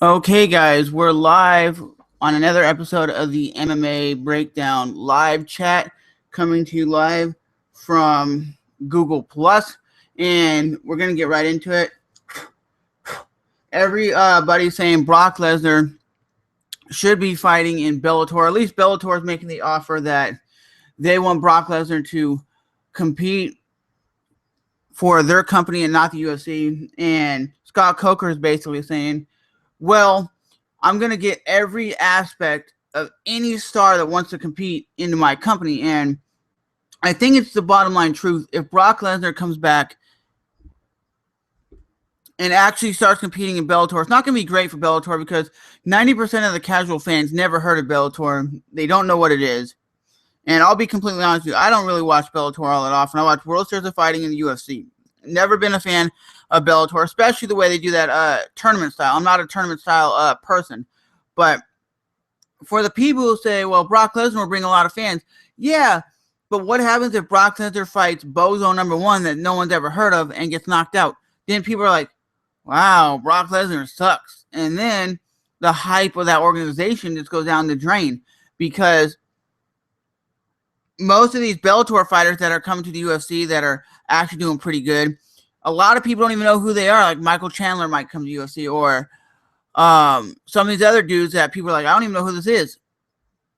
Okay, guys, we're live on another episode of the MMA Breakdown live chat, coming to you live from Google Plus, and we're gonna get right into it. Everybody's saying Brock Lesnar should be fighting in Bellator. At least Bellator is making the offer that they want Brock Lesnar to compete for their company and not the UFC. And Scott Coker is basically saying, well, I'm going to get every aspect of any star that wants to compete into my company. And I think it's the bottom line truth. If Brock Lesnar comes back and actually starts competing in Bellator, it's not going to be great for Bellator because 90% of the casual fans never heard of Bellator. They don't know what it is. And I'll be completely honest with you, I don't really watch Bellator all that often. I watch World Series of Fighting in the UFC. Never been a fan of Bellator, especially the way they do that tournament style. I'm not a tournament style person. But for the people who say, well, Brock Lesnar will bring a lot of fans, yeah, but what happens if Brock Lesnar fights Bozo number one that no one's ever heard of and gets knocked out? Then people are like, wow, Brock Lesnar sucks. And then the hype of that organization just goes down the drain because most of these Bellator fighters that are coming to the UFC that are actually doing pretty good, a lot of people don't even know who they are. Like Michael Chandler might come to UFC, or some of these other dudes that people are like, I don't even know who this is.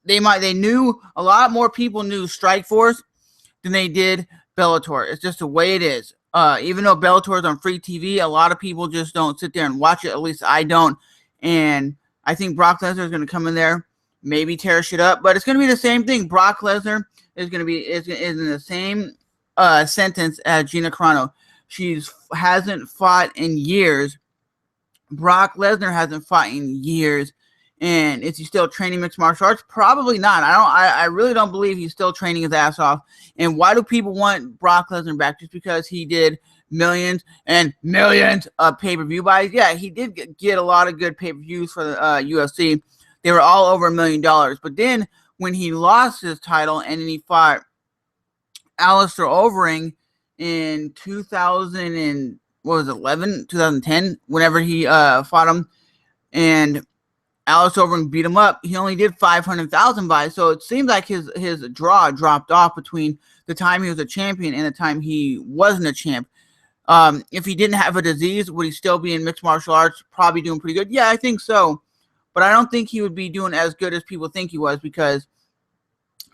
They knew, a lot more people knew Strikeforce than they did Bellator. It's just the way it is. Even though Bellator is on free TV, a lot of people just don't sit there and watch it. At least I don't. And I think Brock Lesnar is going to come in there, maybe tear shit up, but it's going to be the same thing. Brock Lesnar is going to be is in the same sentence as Gina Carano. She hasn't fought in years. Brock Lesnar hasn't fought in years. And is he still training mixed martial arts? Probably not. I really don't believe he's still training his ass off. And why do people want Brock Lesnar back? Just because he did millions and millions of pay-per-view buys? Yeah, he did get a lot of good pay-per-views for the UFC. They were all over $1 million. But then when he lost his title and then he fought Alistair Overeem in 2010, whenever he fought him, and Alistair Overeem beat him up, he only did 500,000 buys. So it seems like his draw dropped off between the time he was a champion and the time he wasn't a champ. If he didn't have a disease, would he still be in mixed martial arts? Probably doing pretty good. Yeah, I think so. But I don't think he would be doing as good as people think he was, because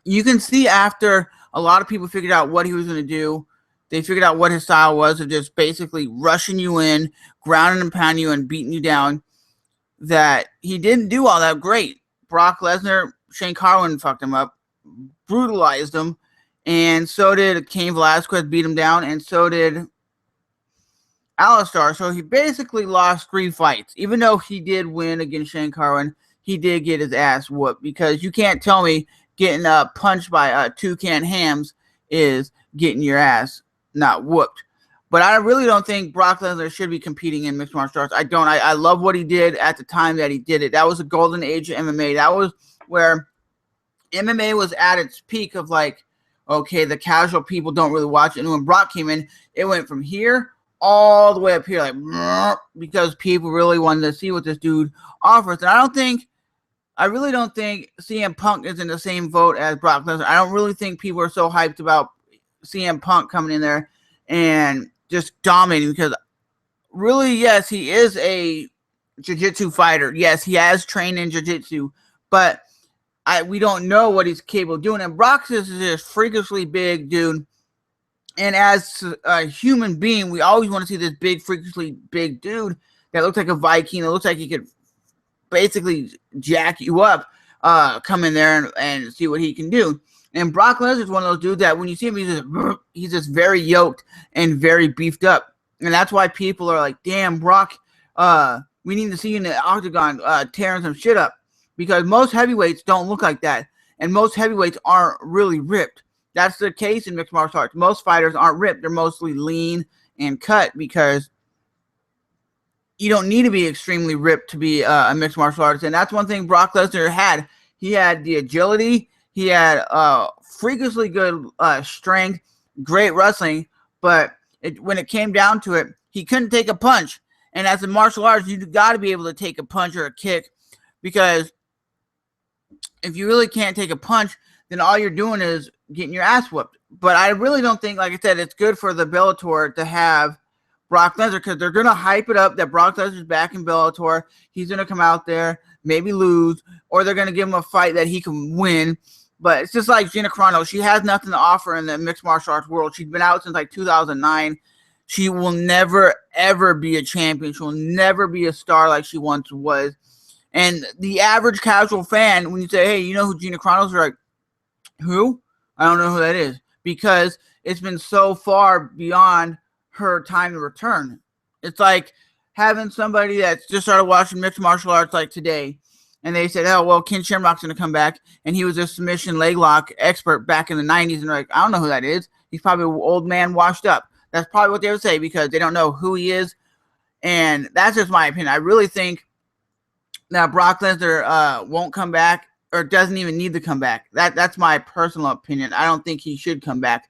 you can see after a lot of people figured out what he was going to do, they figured out what his style was of just basically rushing you in, grounding and pounding you and beating you down, that he didn't do all that great. Brock Lesnar, Shane Carwin fucked him up, brutalized him, and so did Cain Velasquez, beat him down, and so did Alistair. So he basically lost 3 fights. Even though he did win against Shane Carwin, he did get his ass whooped, because you can't tell me getting punched by Toucan Hams is getting your ass not whooped. But I really don't think Brock Lesnar should be competing in mixed martial arts. I don't. I love what he did at the time that he did it. That was a golden age of MMA. That was where MMA was at its peak of like, okay, the casual people don't really watch it. And when Brock came in, it went from here all the way up here, like, because people really wanted to see what this dude offers. And I really don't think CM Punk is in the same vote as Brock Lesnar. I don't really think people are so hyped about CM Punk coming in there and just dominating, because really, yes, he is a jiu-jitsu fighter. Yes, he has trained in jiu-jitsu, but we don't know what he's capable of doing. And Brock is this freakishly big dude, and as a human being, we always want to see this big, freakishly big dude that looks like a Viking, that looks like he could basically jack you up, come in there and see what he can do. And Brock Lesnar is one of those dudes that when you see him, he's just very yoked and very beefed up. And that's why people are like, damn, Brock, we need to see you in the octagon tearing some shit up. Because most heavyweights don't look like that. And most heavyweights aren't really ripped. That's the case in mixed martial arts. Most fighters aren't ripped. They're mostly lean and cut, because you don't need to be extremely ripped to be a mixed martial artist. And that's one thing Brock Lesnar had. He had the agility. He had freakishly good strength, great wrestling, but when it came down to it, he couldn't take a punch. And as a martial arts, you got to be able to take a punch or a kick, because if you really can't take a punch, then all you're doing is getting your ass whooped. But I really don't think, like I said, it's good for the Bellator to have Brock Lesnar, because they're going to hype it up that Brock Lesnar's back in Bellator. He's going to come out there, maybe lose, or they're going to give him a fight that he can win. But it's just like Gina Carano. She has nothing to offer in the mixed martial arts world. She's been out since like 2009. She will never, ever be a champion. She'll never be a star like she once was. And the average casual fan, when you say, hey, you know who Gina Carano is? They're like, who? I don't know who that is. Because it's been so far beyond her time to return. It's like having somebody that's just started watching mixed martial arts like today, and they said, oh, well, Ken Shamrock's going to come back, and he was a submission leg lock expert back in the 90s, and they're like, I don't know who that is. He's probably an old man washed up. That's probably what they would say, because they don't know who he is, and that's just my opinion. I really think that Brock Lesnar won't come back, or doesn't even need to come back. That's my personal opinion. I don't think he should come back.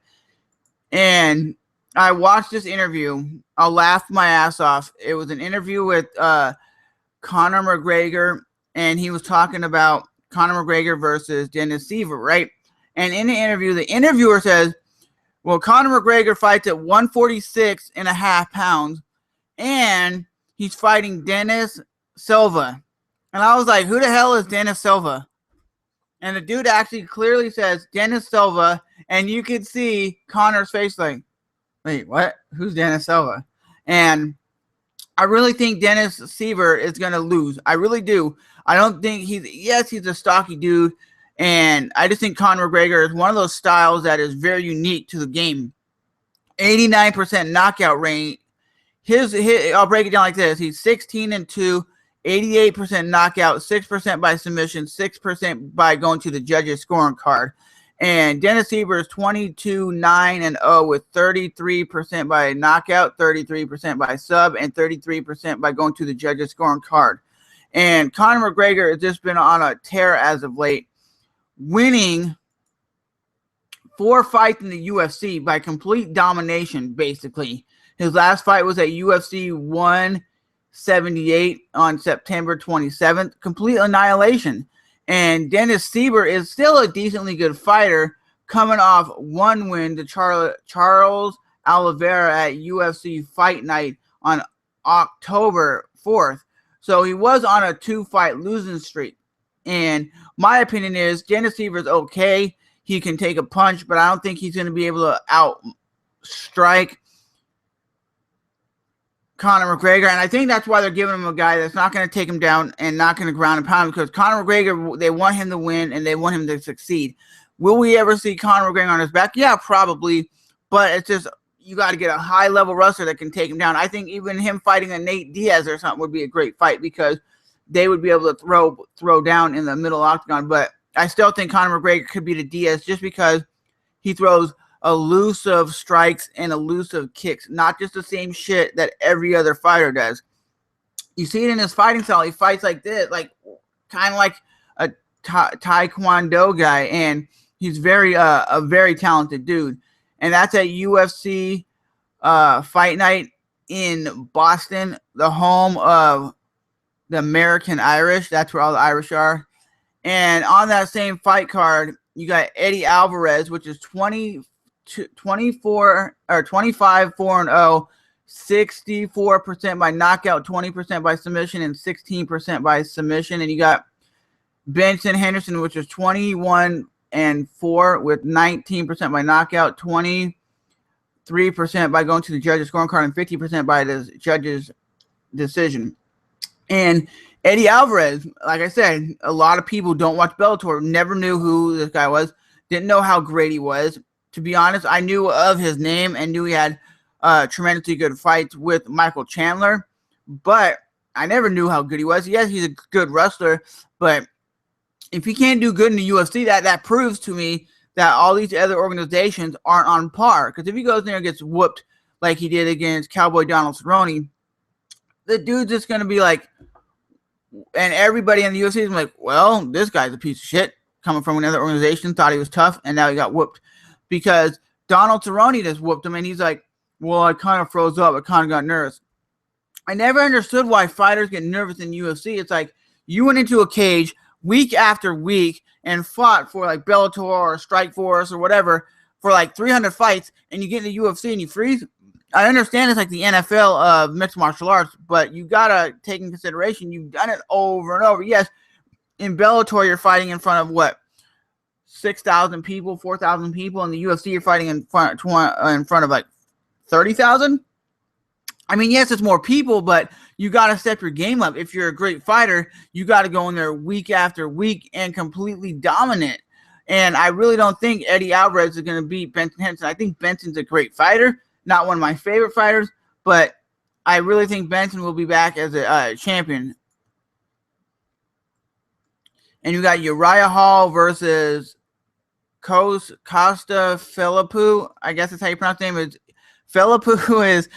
And I watched this interview. I laughed my ass off. It was an interview with Conor McGregor, and he was talking about Conor McGregor versus Dennis Siver, right? And in the interview, the interviewer says, well, Conor McGregor fights at 146.5 pounds, and he's fighting Dennis Silva. And I was like, who the hell is Dennis Silva? And the dude actually clearly says Dennis Silva, and you could see Conor's face like, wait, what? Who's Dennis Silva? And I really think Dennis Siver is going to lose. I really do. I don't think he's a stocky dude, and I just think Conor McGregor is one of those styles that is very unique to the game. 89% knockout rate. I'll break it down like this. He's 16-2, 88% knockout, 6% by submission, 6% by going to the judges' scoring card. And Dennis Siver is 22-9-0 with 33% by knockout, 33% by sub, and 33% by going to the judges' scoring card. And Conor McGregor has just been on a tear as of late, winning 4 fights in the UFC by complete domination, basically. His last fight was at UFC 178 on September 27th. Complete annihilation. And Dennis Siver is still a decently good fighter, coming off one win to Charles Alvarez at UFC Fight Night on October 4th. So he was on a 2-fight losing streak. And my opinion is Dennis Siver is okay. He can take a punch, but I don't think he's going to be able to outstrike Conor McGregor, and I think that's why they're giving him a guy that's not going to take him down and not going to ground and pound him, because Conor McGregor, they want him to win and they want him to succeed. Will we ever see Conor McGregor on his back? Yeah, probably, but it's just you got to get a high-level wrestler that can take him down. I think even him fighting a Nate Diaz or something would be a great fight, because they would be able to throw down in the middle octagon, but I still think Conor McGregor could beat a Diaz just because he throws elusive strikes and elusive kicks, not just the same shit that every other fighter does. You see it in his fighting style. He fights like this, like kind of like a taekwondo guy, and he's a very talented dude. And that's at UFC Fight Night in Boston, the home of the American Irish. That's where all the Irish are. And on that same fight card, you got Eddie Alvarez, which is 25-4-0, 64% by knockout, 20% by submission, and 16% by submission. And you got Benson Henderson, which is 21-4 with 19% by knockout, 23% by going to the judges' scoring card, and 50% by the judges' decision. And Eddie Alvarez, like I said, a lot of people don't watch Bellator, never knew who this guy was, didn't know how great he was. To be honest, I knew of his name and knew he had tremendously good fights with Michael Chandler, but I never knew how good he was. Yes, he's a good wrestler, but if he can't do good in the UFC, that proves to me that all these other organizations aren't on par. Because if he goes in there and gets whooped like he did against Cowboy Donald Cerrone, the dude's just going to be like, and everybody in the UFC is like, well, this guy's a piece of shit coming from another organization, thought he was tough, and now he got whooped. Because Donald Cerrone just whooped him, and he's like, well, I kind of froze up. I kind of got nervous. I never understood why fighters get nervous in UFC. It's like you went into a cage week after week and fought for like Bellator or Strikeforce or whatever for like 300 fights, and you get into UFC and you freeze. I understand it's like the NFL of mixed martial arts, but you gotta take in consideration you've done it over and over. Yes, in Bellator you're fighting in front of what, 6,000 people, 4,000 people. In the UFC you're fighting in front of like 30,000. I mean, yes, it's more people, but you got to step your game up. If you're a great fighter, you got to go in there week after week and completely dominate. And I really don't think Eddie Alvarez is going to beat Benson Henderson. I think Benson's a great fighter, not one of my favorite fighters, but I really think Benson will be back as a champion. And you got Uriah Hall versus Costa Philippou. I guess that's how you pronounce his name. Philippou is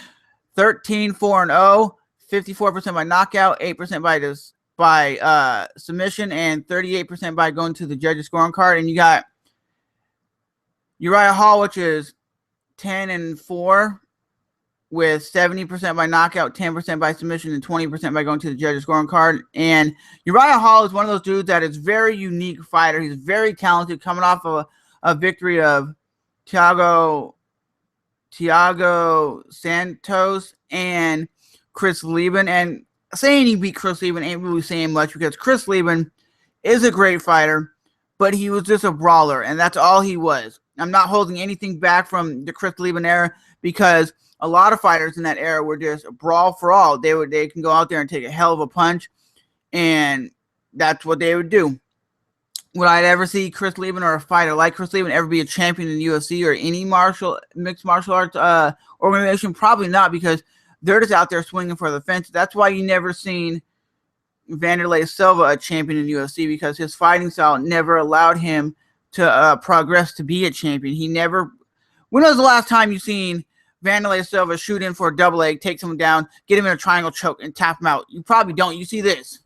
13-4-0, 54% by knockout, 8% by submission, and 38% by going to the judges' scoring card. And you got Uriah Hall, which is 10-4, with 70% by knockout, 10% by submission, and 20% by going to the judges' scoring card. And Uriah Hall is one of those dudes that is very unique fighter. He's very talented, coming off of a victory of Thiago Santos and Chris Lieben. And saying he beat Chris Lieben ain't really saying much, because Chris Lieben is a great fighter, but he was just a brawler, and that's all he was. I'm not holding anything back from the Chris Lieben era, because a lot of fighters in that era were just a brawl for all. They can go out there and take a hell of a punch, and that's what they would do. Would I ever see Chris Lieben or a fighter like Chris Lieben ever be a champion in the UFC or any mixed martial arts organization? Probably not, because they're just out there swinging for the fence. That's why you never seen Wanderlei Silva a champion in the UFC, because his fighting style never allowed him to progress to be a champion. He never. When was the last time you seen Wanderlei Silva shoot in for a double leg, take someone down, get him in a triangle choke, and tap him out? You probably don't. You see this.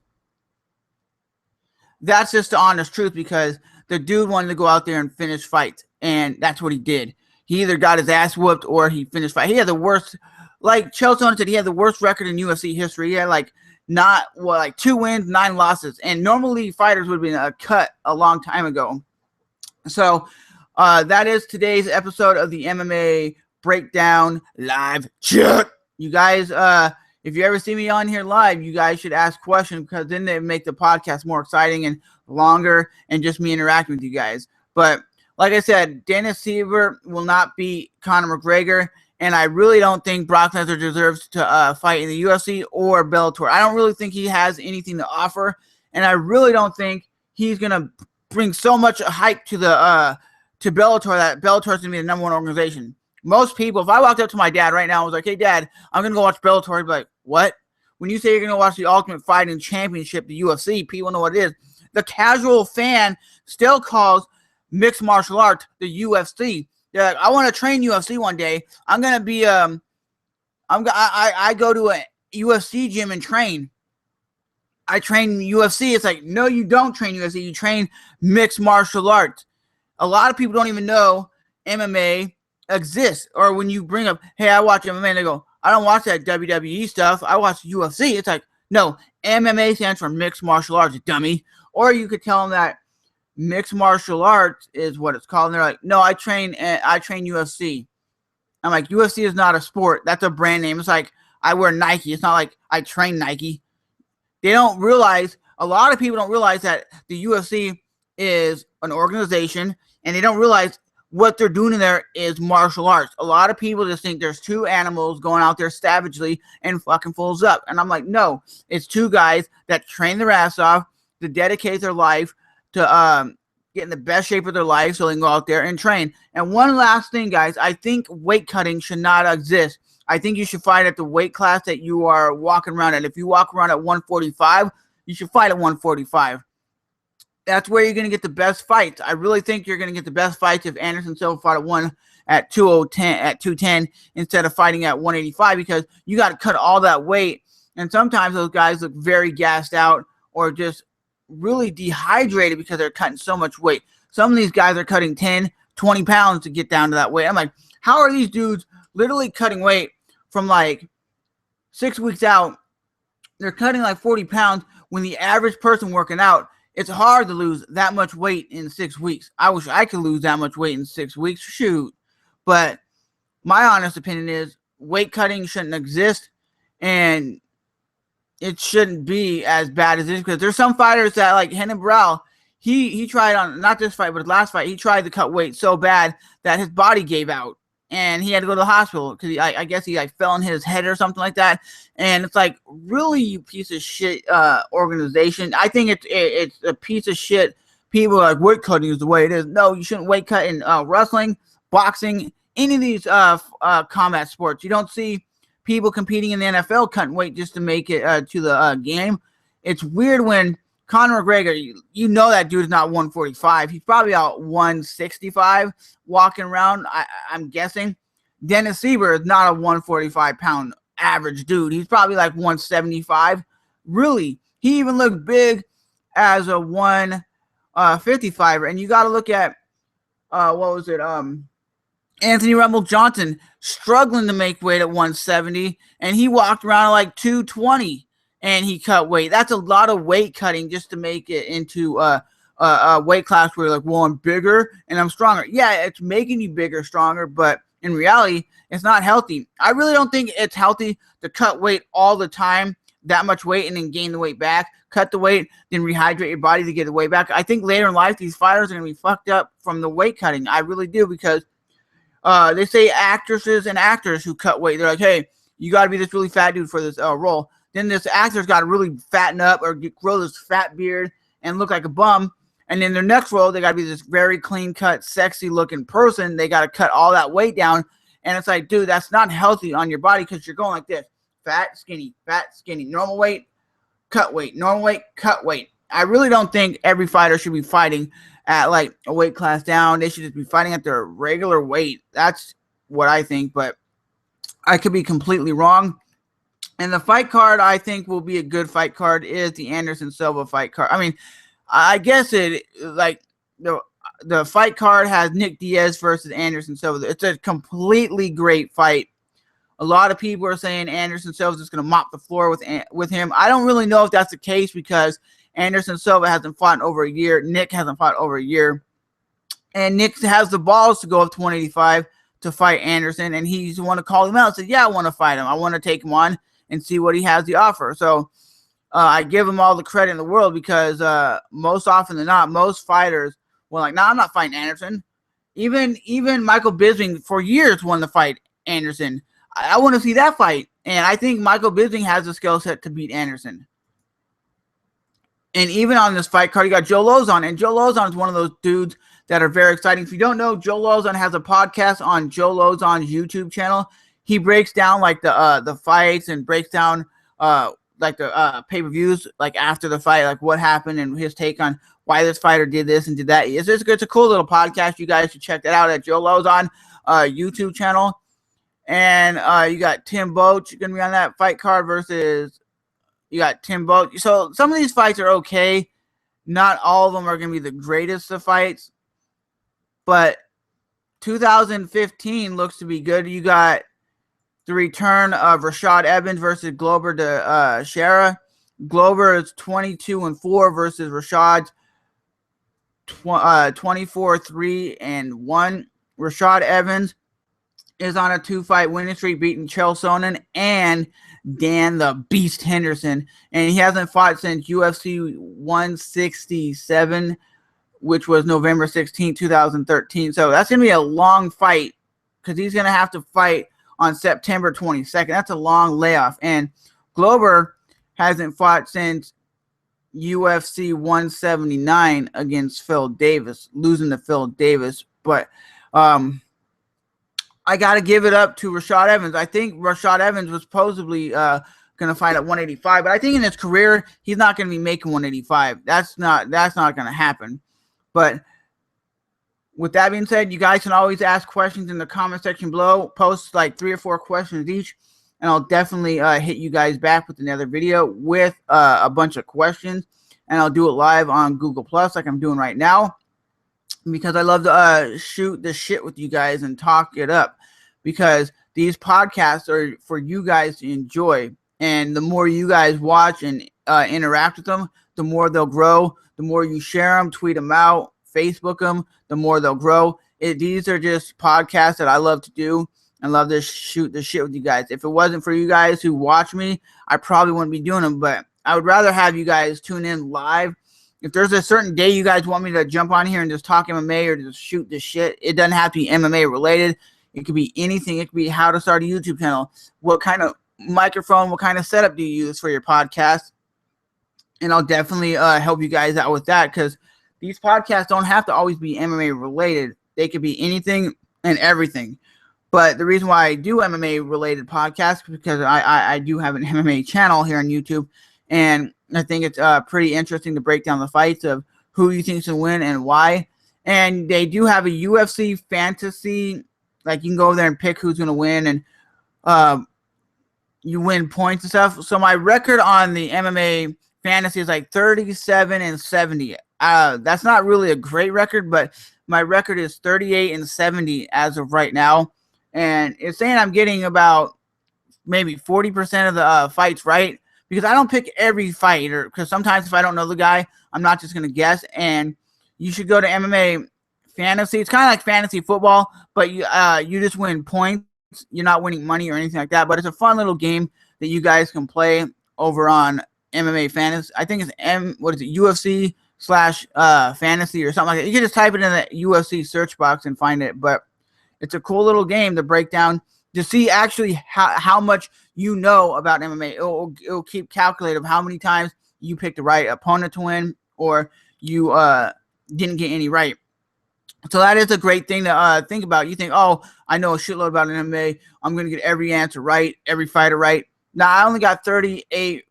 That's just the honest truth, because the dude wanted to go out there and finish fights, and that's what he did. He either got his ass whooped or he finished fight. He had the worst, like Chelson said, he had the worst record in UFC history. He had like 2 wins, 9 losses, and normally fighters would have been cut a long time ago. So that is today's episode of the MMA Breakdown Live Chat. You guys, if you ever see me on here live, you guys should ask questions, because then they make the podcast more exciting and longer, and just me interacting with you guys. But like I said, Dennis Siver will not beat Conor McGregor, and I really don't think Brock Lesnar deserves to fight in the UFC or Bellator. I don't really think he has anything to offer, and I really don't think he's gonna bring so much hype to the to Bellator that Bellator is gonna be the number 1 organization. Most people, if I walked up to my dad right now and was like, "Hey, Dad, I'm going to go watch Bellator," he'd be like, "What?" When you say you're going to watch the Ultimate Fighting Championship, the UFC, people know what it is. The casual fan still calls mixed martial arts the UFC. They're like, "I want to train UFC one day. I'm going to be, I go to a UFC gym and train. I train UFC." It's like, no, you don't train UFC. You train mixed martial arts. A lot of people don't even know MMA exists. Or when you bring up, "Hey, I watch MMA," and they go, "I don't watch that WWE stuff. I watch UFC." It's like, no, MMA stands for mixed martial arts, dummy. Or you could tell them that mixed martial arts is what it's called, and they're like, "No, I train UFC." I'm like, UFC is not a sport. That's a brand name. It's like I wear Nike. It's not like I train Nike. They don't realize, a lot of people don't realize that the UFC is an organization, and they don't realize what they're doing in there is martial arts. A lot of people just think there's 2 animals going out there savagely and fucking fools up. And I'm like, no, it's 2 guys that train their ass off to dedicate their life to get in the best shape of their life so they can go out there and train. And one last thing, guys, I think weight cutting should not exist. I think you should fight at the weight class that you are walking around at. If you walk around at 145, you should fight at 145. That's where you're going to get the best fights. I really think you're going to get the best fights if Anderson Silva fought at 210 instead of fighting at 185, because you got to cut all that weight. And sometimes those guys look very gassed out or just really dehydrated because they're cutting so much weight. Some of these guys are cutting 10, 20 pounds to get down to that weight. I'm like, how are these dudes literally cutting weight from like 6 weeks out, they're cutting like 40 pounds when the average person working out, it's hard to lose that much weight in 6 weeks. I wish I could lose that much weight in 6 weeks. Shoot. But my honest opinion is weight cutting shouldn't exist, and it shouldn't be as bad as it is, because there's some fighters that, like Henderson, he tried on, not this fight, but his last fight, he tried to cut weight so bad that his body gave out, and he had to go to the hospital because I guess he like fell on his head or something like that. And it's like, really, you piece of shit organization. I think it's a piece of shit. People are like, weight cutting is the way it is. No, you shouldn't weight cut in wrestling, boxing, any of these combat sports. You don't see people competing in the NFL cutting weight just to make it to the game. It's weird when Conor McGregor, you know that dude's not 145. He's probably out 165 walking around, I'm guessing. Dennis Sieber is not a 145-pound average dude. He's probably like 175. Really, he even looked big as a 155er. And you got to look at, what was it, Anthony Rumble Johnson struggling to make weight at 170, and he walked around at like 220. And he cut weight. That's a lot of weight cutting just to make it into a weight class where you're like, well, I'm bigger and I'm stronger. Yeah, it's making you bigger, stronger, but in reality, it's not healthy. I really don't think it's healthy to cut weight all the time, that much weight, and then gain the weight back. Cut the weight, then rehydrate your body to get the weight back. I think later in life, these fighters are going to be fucked up from the weight cutting. I really do, because they say actresses and actors who cut weight, they're like, hey, you got to be this really fat dude for this role. Then this actor's got to really fatten up or grow this fat beard and look like a bum. And then their next role, they got to be this very clean-cut, sexy-looking person. They got to cut all that weight down. And it's like, dude, that's not healthy on your body, because you're going like this. Fat, skinny, normal weight, cut weight, normal weight, cut weight. I really don't think every fighter should be fighting at like a weight class down. They should just be fighting at their regular weight. That's what I think, but I could be completely wrong. And the fight card I think will be a good fight card is the Anderson Silva fight card. I mean, I guess it, like, the fight card has Nick Diaz versus Anderson Silva. It's a completely great fight. A lot of people are saying Anderson Silva is just going to mop the floor with him. I don't really know if that's the case, because Anderson Silva hasn't fought in over a year. Nick hasn't fought over a year. And Nick has the balls to go up to 185 to fight Anderson. And he's the one to call him out and said, yeah, I want to fight him. I want to take him on and see what he has to offer. So I give him all the credit in the world, because most often than not, most fighters were like, nah, I'm not fighting Anderson. Even Michael Bisping for years wanted to fight Anderson. I want to see that fight. And I think Michael Bisping has the skill set to beat Anderson. And even on this fight card, you got Joe Lauzon. And Joe Lauzon is one of those dudes that are very exciting. If you don't know, Joe Lauzon has a podcast on Joe Lauzon's YouTube channel. He breaks down like the fights, and breaks down like the pay-per-views, like after the fight, like what happened and his take on why this fighter did this and did that. It's a cool little podcast. You guys should check that out at Joe Lauzon YouTube channel. And you got Tim Boach going to be on that fight card versus, you got Tim Boach. So some of these fights are okay. Not all of them are going to be the greatest of fights, but 2015 looks to be good. You got the return of Rashad Evans versus Glover Teixeira. Glover is 22-4 versus Rashad's 24-3-1. Rashad Evans is on a 2-fight winning streak, beating Chael Sonnen and Dan the Beast Henderson. And he hasn't fought since UFC 167, which was November 16, 2013. So that's going to be a long fight, because he's going to have to fight on September 22nd. That's a long layoff. And Glover hasn't fought since UFC 179 against Phil Davis, losing to Phil Davis. But I got to give it up to Rashad Evans. I think Rashad Evans was supposedly going to fight at 185, but I think in his career, he's not going to be making 185. That's not going to happen. But with that being said, you guys can always ask questions in the comment section below. Post like 3 or 4 questions each, and I'll definitely hit you guys back with another video with a bunch of questions. And I'll do it live on Google Plus like I'm doing right now, because I love to shoot the shit with you guys and talk it up, because these podcasts are for you guys to enjoy. And the more you guys watch and interact with them, the more they'll grow. The more you share them, tweet them out, Facebook them, the more they'll grow. These are just podcasts that I love to do and love to shoot the shit with you guys. If it wasn't for you guys who watch me, I probably wouldn't be doing them. But I would rather have you guys tune in live. If there's a certain day you guys want me to jump on here and just talk MMA or just shoot the shit, it doesn't have to be MMA related. It could be anything. It could be how to start a YouTube channel. What kind of microphone, what kind of setup do you use for your podcast? And I'll definitely help you guys out with that, because these podcasts don't have to always be MMA related. They could be anything and everything. But the reason why I do MMA related podcasts is because I do have an MMA channel here on YouTube, and I think it's pretty interesting to break down the fights of who you think should win and why. And they do have a UFC fantasy. Like, you can go there and pick who's going to win, and you win points and stuff. So my record on the MMA fantasy is like 37-70. That's not really a great record, but my record is 38-70 as of right now. And it's saying I'm getting about maybe 40% of the fights right, because I don't pick every fighter, because sometimes if I don't know the guy, I'm not just going to guess. And you should go to MMA Fantasy. It's kind of like fantasy football, but you just win points. You're not winning money or anything like that, but it's a fun little game that you guys can play over on MMA Fantasy. I think it's UFC / fantasy or something like that. You can just type it in the UFC search box and find it. But it's a cool little game to break down, to see actually how much you know about MMA. It'll keep calculating of how many times you picked the right opponent to win, or you didn't get any right. So that is a great thing to think about. You think, oh, I know a shitload about MMA. I'm going to get every answer right, every fighter right. Now, I only got 38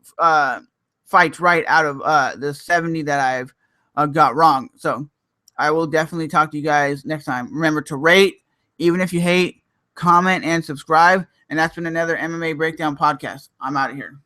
fights right out of the 70 that I've got wrong. So I will definitely talk to you guys next time. Remember to rate, even if you hate, comment, and subscribe. And that's been another MMA Breakdown podcast. I'm out of here.